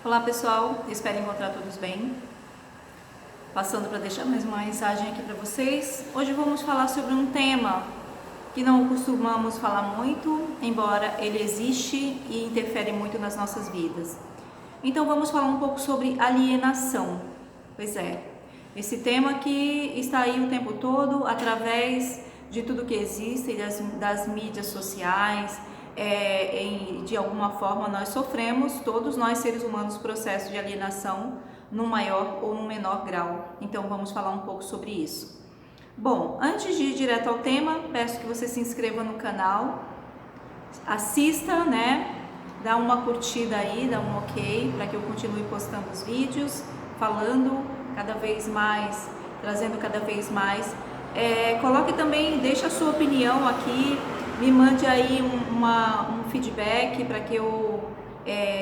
Olá pessoal, espero encontrar todos bem. Passando para deixar mais uma mensagem aqui para vocês. Hoje vamos falar sobre um tema que não costumamos falar muito, embora ele existe e interfere muito nas nossas vidas. Então vamos falar um pouco sobre alienação. Pois é, esse tema que está aí o tempo todo através de tudo que existe, das mídias sociais. De alguma forma nós sofremos, todos nós seres humanos, processo de alienação no maior ou no menor grau. Então vamos falar um pouco sobre isso. Bom, antes de ir direto ao tema, peço que você se inscreva no canal, assista, dá uma curtida aí, dá um ok, para que eu continue postando os vídeos, falando cada vez mais, trazendo cada vez mais. Coloque também, deixe a sua opinião aqui, me mande aí um feedback para que eu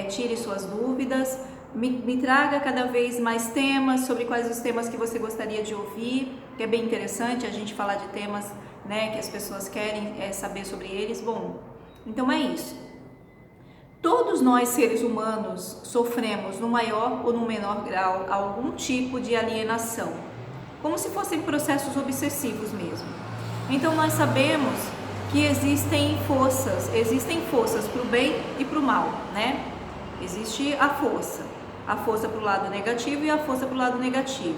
tire suas dúvidas, me traga cada vez mais temas, sobre quais os temas que você gostaria de ouvir, que é bem interessante a gente falar de temas, que as pessoas querem saber sobre eles. Bom, então é isso. Todos nós seres humanos sofremos no maior ou no menor grau algum tipo de alienação, como se fossem processos obsessivos mesmo. Então nós sabemos que existem forças para o bem e para o mal, Existe a força para o lado negativo e a força para o lado negativo.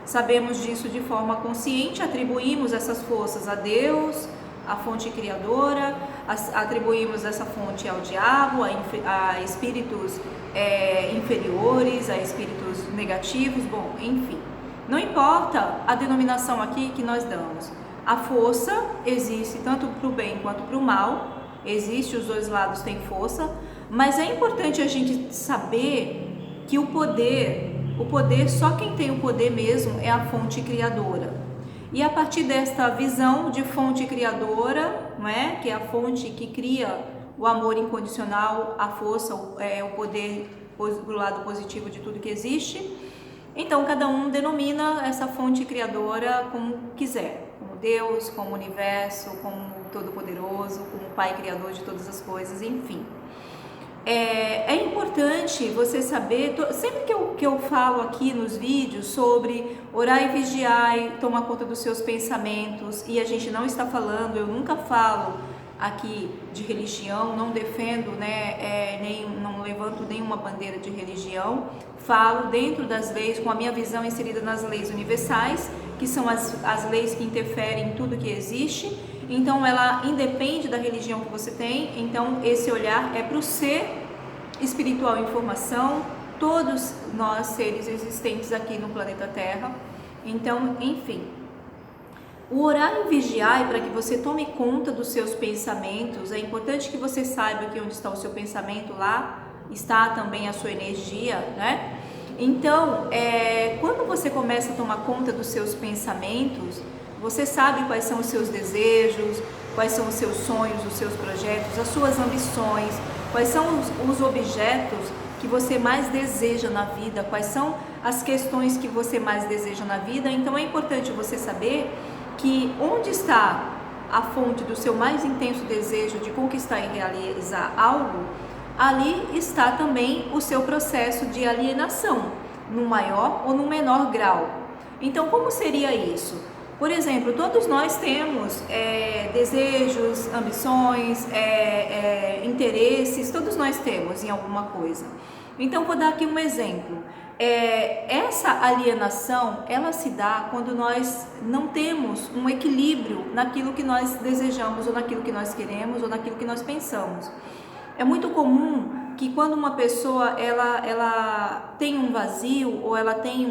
Sabemos disso de forma consciente, atribuímos essas forças a Deus, a fonte criadora, atribuímos essa fonte ao diabo, a espíritos inferiores, a espíritos negativos, bom, enfim. Não importa a denominação aqui que nós damos. A força existe tanto para o bem quanto para o mal, existe, os dois lados têm força, mas é importante a gente saber que o poder, só quem tem o poder mesmo é a fonte criadora. E a partir desta visão de fonte criadora, que é a fonte que cria o amor incondicional, a força, o poder do lado positivo de tudo que existe, então cada um denomina essa fonte criadora como quiser. Como Deus, como universo, como Todo-Poderoso, como Pai Criador de todas as coisas, enfim. É importante você saber, sempre que eu falo aqui nos vídeos sobre orar e vigiar, tomar conta dos seus pensamentos, e a gente não está falando, eu nunca falo aqui de religião, não defendo, não levanto nenhuma bandeira de religião, falo dentro das leis, com a minha visão inserida nas leis universais, que são as leis que interferem em tudo que existe. Então ela independe da religião que você tem, então esse olhar é para o ser espiritual em formação, todos nós seres existentes aqui no planeta Terra. Então, enfim, o orar e vigiar é para que você tome conta dos seus pensamentos. É importante que você saiba que onde está o seu pensamento, lá está também a sua energia, Então, quando você começa a tomar conta dos seus pensamentos, você sabe quais são os seus desejos, quais são os seus sonhos, os seus projetos, as suas ambições, quais são os objetos que você mais deseja na vida, quais são as questões que você mais deseja na vida. Então é importante você saber que onde está a fonte do seu mais intenso desejo de conquistar e realizar algo, ali está também o seu processo de alienação, no maior ou no menor grau. Então como seria isso? Por exemplo, todos nós temos desejos, ambições, interesses, todos nós temos em alguma coisa. Então, vou dar aqui um exemplo. Essa alienação, ela se dá quando nós não temos um equilíbrio naquilo que nós desejamos, ou naquilo que nós queremos, ou naquilo que nós pensamos. É muito comum que quando uma pessoa ela tem um vazio, ou ela tem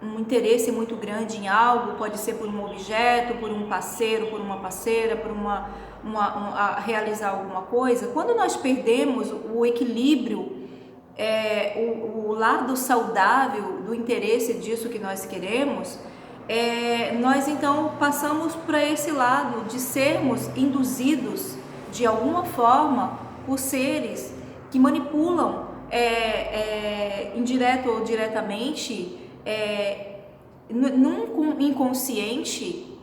um interesse muito grande em algo, pode ser por um objeto, por um parceiro, por uma parceira, por realizar alguma coisa. Quando nós perdemos o equilíbrio, o lado saudável do interesse disso que nós queremos, nós então passamos para esse lado de sermos induzidos de alguma forma por seres que manipulam indireto ou diretamente, num inconsciente,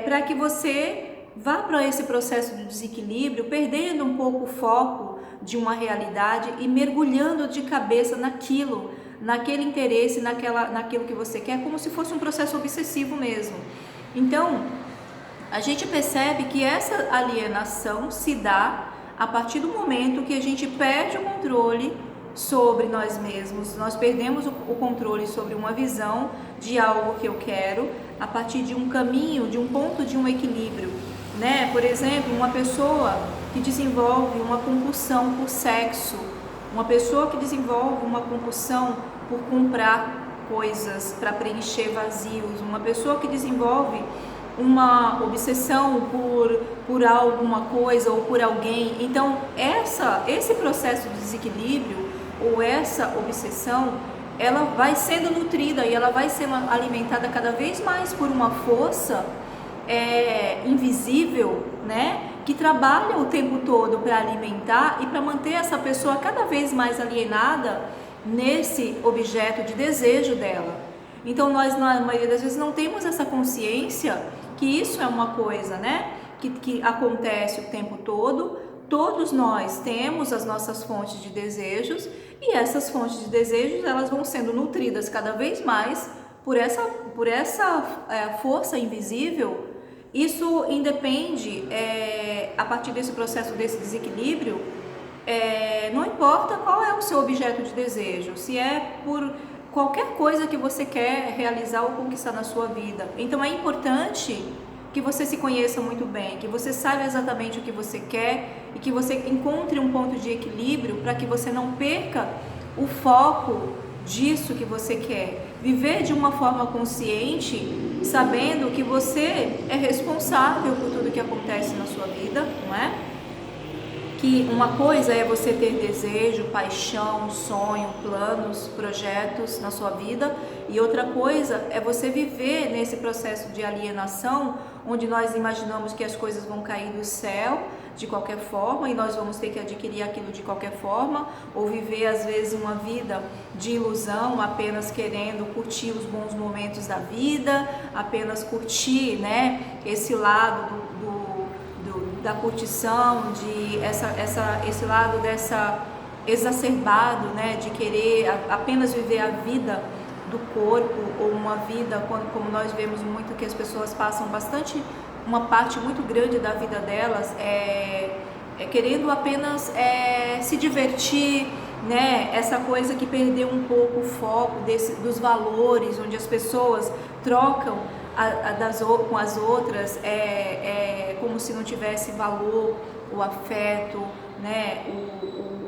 para que você vá para esse processo de desequilíbrio, perdendo um pouco o foco de uma realidade e mergulhando de cabeça naquilo, naquele interesse, naquilo que você quer, como se fosse um processo obsessivo mesmo. Então, a gente percebe que essa alienação se dá a partir do momento que a gente perde o controle sobre nós mesmos, nós perdemos o controle sobre uma visão de algo que eu quero, a partir de um caminho, de um ponto de um equilíbrio, né? Por exemplo, uma pessoa que desenvolve uma compulsão por sexo, uma pessoa que desenvolve uma compulsão por comprar coisas para preencher vazios, uma pessoa que desenvolve uma obsessão por alguma coisa ou por alguém. Então, esse processo de desequilíbrio ou essa obsessão, ela vai sendo nutrida e ela vai sendo alimentada cada vez mais por uma força invisível, né? Que trabalha o tempo todo para alimentar e para manter essa pessoa cada vez mais alienada nesse objeto de desejo dela. Então nós, na maioria das vezes, não temos essa consciência que isso é uma coisa, né? Que acontece o tempo todo. Todos nós temos as nossas fontes de desejos e essas fontes de desejos, elas vão sendo nutridas cada vez mais por essa força invisível. Isso independe, a partir desse processo, desse desequilíbrio, não importa qual é o seu objeto de desejo, se é por qualquer coisa que você quer realizar ou conquistar na sua vida. Então é importante que você se conheça muito bem, que você saiba exatamente o que você quer e que você encontre um ponto de equilíbrio para que você não perca o foco disso que você quer. Viver de uma forma consciente, sabendo que você é responsável por tudo que acontece na sua vida, não é? Que uma coisa é você ter desejo, paixão, sonho, planos, projetos na sua vida, e outra coisa é você viver nesse processo de alienação, onde nós imaginamos que as coisas vão cair do céu de qualquer forma e nós vamos ter que adquirir aquilo de qualquer forma, ou viver às vezes uma vida de ilusão, apenas querendo curtir os bons momentos da vida, apenas curtir, né, esse lado da curtição, esse lado exacerbado, né, de querer apenas viver a vida do corpo, ou uma vida, como nós vemos muito que as pessoas passam uma parte muito grande da vida delas querendo apenas se divertir, né, essa coisa que perdeu um pouco o foco dos valores, onde as pessoas trocam com as outras, como se não tivesse valor, o afeto, né,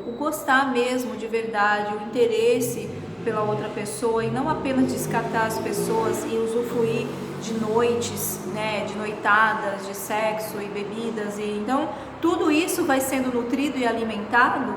o gostar mesmo de verdade, o interesse pela outra pessoa, e não apenas descartar as pessoas e usufruir de noites, né, de noitadas, de sexo e bebidas. E então tudo isso vai sendo nutrido e alimentado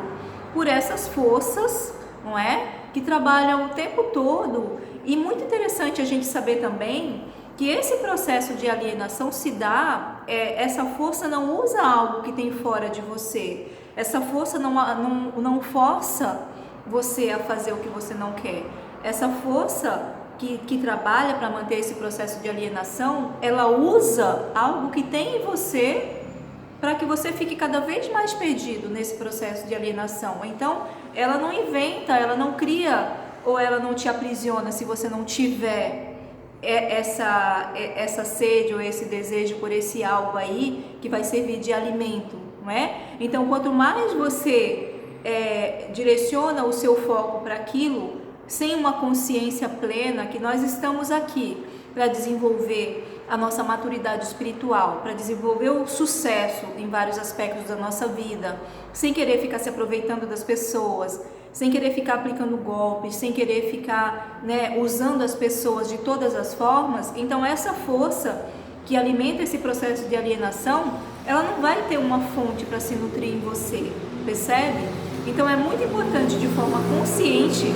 por essas forças, não é, que trabalham o tempo todo. E muito interessante a gente saber também que esse processo de alienação se dá, essa força não usa algo que tem fora de você, essa força não força você a fazer o que você não quer. Essa força que trabalha para manter esse processo de alienação, ela usa algo que tem em você para que você fique cada vez mais perdido nesse processo de alienação. Então, ela não inventa, ela não cria, ou ela não te aprisiona se você não tiver essa sede ou esse desejo por esse algo aí que vai servir de alimento, não é? Então, quanto mais você direciona o seu foco para aquilo, sem uma consciência plena, que nós estamos aqui para desenvolver a nossa maturidade espiritual, para desenvolver o sucesso em vários aspectos da nossa vida, sem querer ficar se aproveitando das pessoas, sem querer ficar aplicando golpes, sem querer ficar, né, usando as pessoas de todas as formas. Então essa força que alimenta esse processo de alienação, ela não vai ter uma fonte para se nutrir em você, percebe? Então é muito importante, de forma consciente,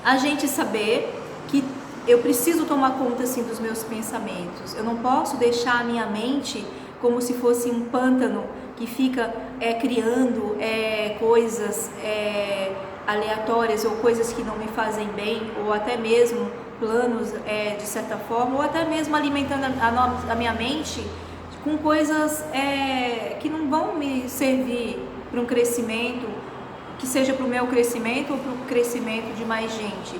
a gente saber que eu preciso tomar conta assim dos meus pensamentos. Eu não posso deixar a minha mente como se fosse um pântano que fica criando coisas aleatórias, ou coisas que não me fazem bem, ou até mesmo planos de certa forma, ou até mesmo alimentando a minha mente com coisas que não vão me servir para um crescimento, que seja para o meu crescimento ou para o crescimento de mais gente.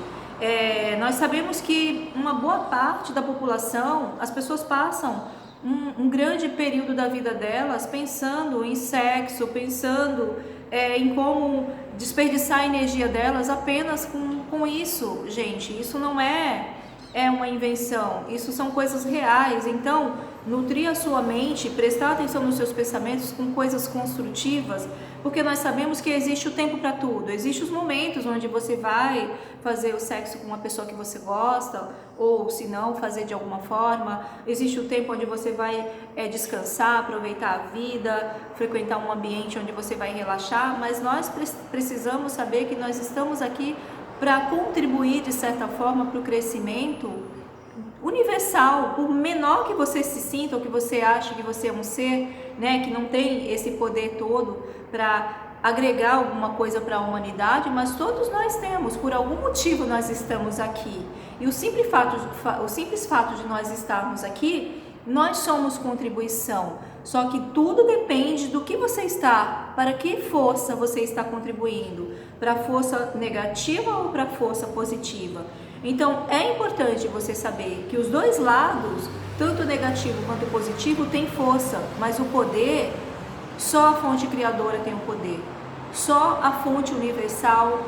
Nós sabemos que uma boa parte da população, as pessoas passam um grande período da vida delas pensando em sexo, pensando em como desperdiçar a energia delas apenas com isso, gente. Isso não é uma invenção, isso são coisas reais. Então, nutrir a sua mente, prestar atenção nos seus pensamentos com coisas construtivas, porque nós sabemos que existe o tempo para tudo. Existem os momentos onde você vai fazer o sexo com uma pessoa que você gosta, ou se não, fazer de alguma forma. Existe o tempo onde você vai descansar, aproveitar a vida, frequentar um ambiente onde você vai relaxar, mas nós precisamos saber que nós estamos aqui para contribuir de certa forma para o crescimento universal. Por menor que você se sinta ou que você ache que você é um ser, né, que não tem esse poder todo para agregar alguma coisa para a humanidade, mas todos nós temos, por algum motivo nós estamos aqui. E o simples fato de nós estarmos aqui, nós somos contribuição. Só que tudo depende do que você está, para que força você está contribuindo, para a força negativa ou para a força positiva. Então é importante você saber que os dois lados, tanto o negativo quanto o positivo, tem força, mas o poder, só a fonte criadora tem o poder, só a fonte universal,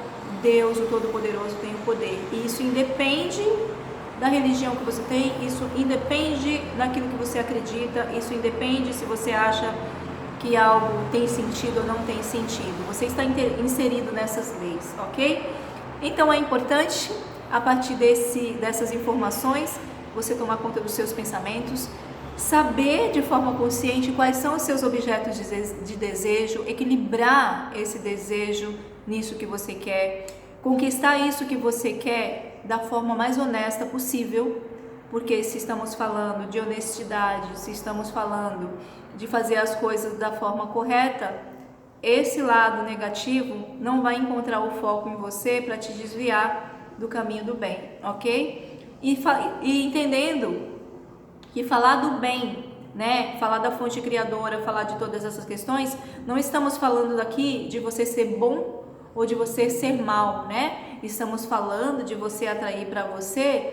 Deus, o Todo-Poderoso, tem o poder. E isso independe da religião que você tem, isso independe daquilo que você acredita, isso independe se você acha que algo tem sentido ou não tem sentido. Você está inserido nessas leis, ok? Então é importante, a partir dessas informações, você tomar conta dos seus pensamentos, saber de forma consciente quais são os seus objetos de desejo, equilibrar esse desejo nisso que você quer, conquistar isso que você quer da forma mais honesta possível, porque se estamos falando de honestidade, se estamos falando de fazer as coisas da forma correta, esse lado negativo não vai encontrar o foco em você para te desviar do caminho do bem, ok? E entendendo que falar do bem, né, falar da fonte criadora, falar de todas essas questões, não estamos falando aqui de você ser bom ou de você ser mal, né? Estamos falando de você atrair para você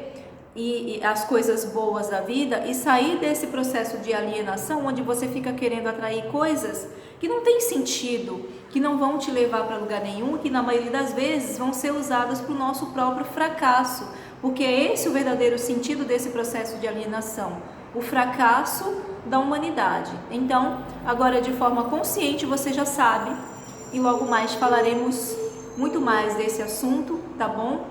e as coisas boas da vida e sair desse processo de alienação onde você fica querendo atrair coisas que não tem sentido, que não vão te levar para lugar nenhum, que na maioria das vezes vão ser usadas para o nosso próprio fracasso, porque é esse o verdadeiro sentido desse processo de alienação, o fracasso da humanidade. Então, agora de forma consciente você já sabe, e logo mais falaremos muito mais desse assunto, tá bom?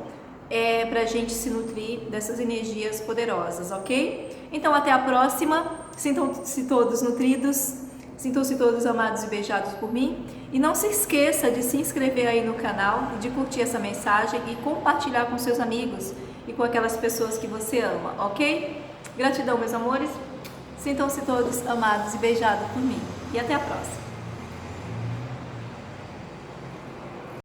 Pra gente se nutrir dessas energias poderosas, ok? Então até a próxima, sintam-se todos nutridos, sintam-se todos amados e beijados por mim, e não se esqueça de se inscrever aí no canal, de curtir essa mensagem e compartilhar com seus amigos e com aquelas pessoas que você ama, ok? Gratidão, meus amores, sintam-se todos amados e beijados por mim, e até a próxima.